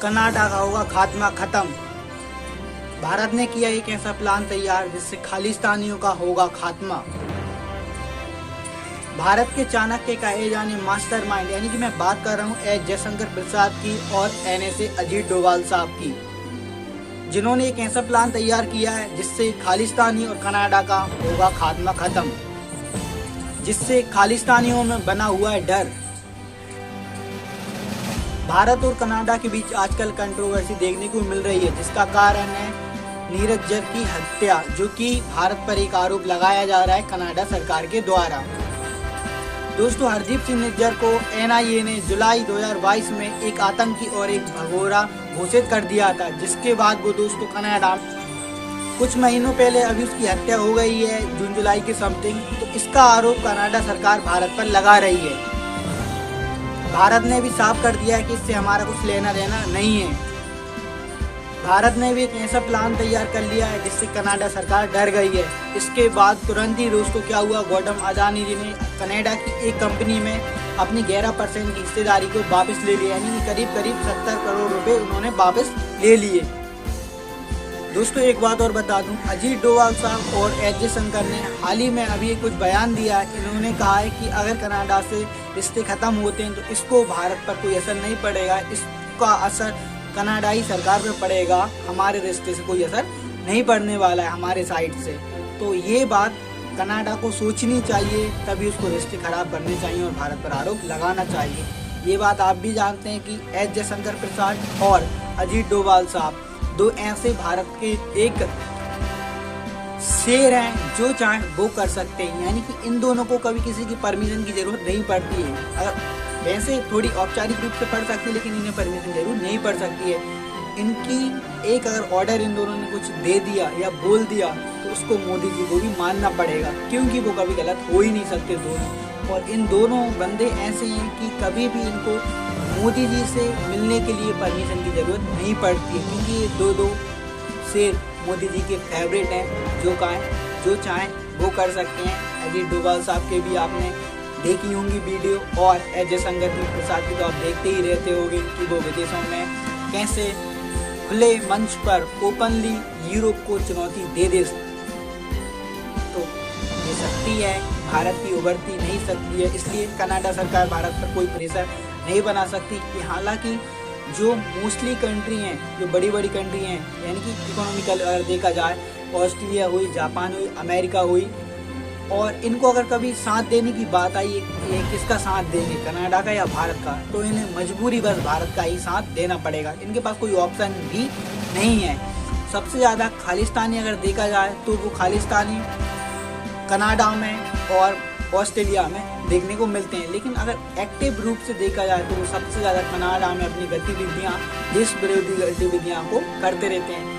Canada का होगा खात्मा खत्म। भारत ने किया एक ऐसा प्लान तैयार जिससे खालिस्तानियों का होगा खात्मा। भारत के चाणक्य कहे जाने मास्टरमाइंड यानी कि मैं बात कर रहा हूँ एस जयशंकर प्रसाद की और NSA अजीत डोभाल साहब की, जिन्होंने एक ऐसा प्लान तैयार किया है जिससे खालिस्तानी और कनाडा का होगा खात्मा खत्म, जिससे खालिस्तानियों में बना हुआ है डर। भारत और कनाडा के बीच आजकल कंट्रोवर्सी देखने को मिल रही है, जिसका कारण है नीरज जर की हत्या, जो कि भारत पर एक आरोप लगाया जा रहा है कनाडा सरकार के द्वारा। दोस्तों, हरदीप सिंह निज्जर को NIA ने जुलाई 2022 में एक आतंकी और एक भगोड़ा घोषित कर दिया था, जिसके बाद वो दोस्तों कनाडा कुछ महीनों पहले अभी उसकी हत्या हो गई है, जून जुलाई के समथिंग। तो इसका आरोप कनाडा सरकार भारत पर लगा रही है। भारत ने भी साफ कर दिया है कि इससे हमारा कुछ लेना देना नहीं है। भारत ने भी एक ऐसा प्लान तैयार कर लिया है जिससे कनाडा सरकार डर गई है। इसके बाद तुरंत ही दोस्तों क्या हुआ, गौतम अदानी जी ने कनाडा की एक कंपनी में अपनी 11% की हिस्सेदारी को वापस ले लिया, यानी कि करीब 70 करोड़ रुपए उन्होंने वापस ले लिए। दोस्तों, एक बात और बता दूं, अजीत डोभाल साहब और एस जयशंकर ने हाल ही में अभी कुछ बयान दिया है। इन्होंने कहा है कि अगर कनाडा से रिश्ते खत्म होते हैं तो इसको भारत पर कोई असर नहीं पड़ेगा, इसका असर कनाडाई सरकार पर पड़ेगा, हमारे रिश्ते से कोई असर नहीं पड़ने वाला है हमारे साइड से। तो ये बात कनाडा को सोचनी चाहिए, तभी उसको रिश्ते खराब करने चाहिए और भारत पर आरोप लगाना चाहिए। ये बात आप भी जानते हैं कि एस जयशंकर प्रसाद और अजीत डोभाल साहब दो ऐसे भारत के एक शेर हैं जो चाहे वो कर सकते हैं, यानी कि इन दोनों को कभी किसी की परमिशन की जरूरत नहीं पड़ती है। अगर वैसे थोड़ी औपचारिक रूप से पढ़ सकती है, लेकिन इन्हें परमिशन जरूर नहीं पड़ सकती है। इनकी एक अगर ऑर्डर इन दोनों ने कुछ दे दिया या बोल दिया तो उसको मोदी जी को भी मानना पड़ेगा, क्योंकि वो कभी गलत हो ही नहीं सकते दोनों। और इन दोनों बंदे ऐसे हैं कि कभी भी इनको मोदी जी से मिलने के लिए परमिशन की जरूरत नहीं पड़ती है, क्योंकि ये दो शेर मोदी जी के फेवरेट हैं, जो चाहें वो कर सकते हैं। अजीत डोभाल साहब के भी आपने देखी होंगी वीडियो, और एस जयशंकर प्रसाद की तो आप देखते ही रहते होंगे कि वो विदेशों में कैसे खुले मंच पर ओपनली यूरोप को चुनौती दे तो ये शक्ति है, भारत की उभरती नहीं सकती है। इसलिए कनाडा सरकार भारत पर कोई प्रेशर नहीं बना सकती कि हालांकि जो मोस्टली कंट्री हैं, जो बड़ी बड़ी कंट्री हैं, यानी कि इकोनॉमिकल अगर देखा जाए, ऑस्ट्रेलिया हुई, जापान हुई, अमेरिका हुई, और इनको अगर कभी साथ देने की बात आई, ये किसका साथ देंगे, कनाडा का या भारत का, तो इन्हें मजबूरी बस भारत का ही साथ देना पड़ेगा। इनके पास कोई ऑप्शन भी नहीं है। सबसे ज़्यादा खालिस्तानी अगर देखा जाए तो वो खालिस्तानी कनाडा में और ऑस्ट्रेलिया में देखने को मिलते हैं, लेकिन अगर एक्टिव रूप से देखा जाए तो वो सबसे ज़्यादा कनाडा में अपनी गतिविधियाँ, देश विरोधी गतिविधियाँ को करते रहते हैं।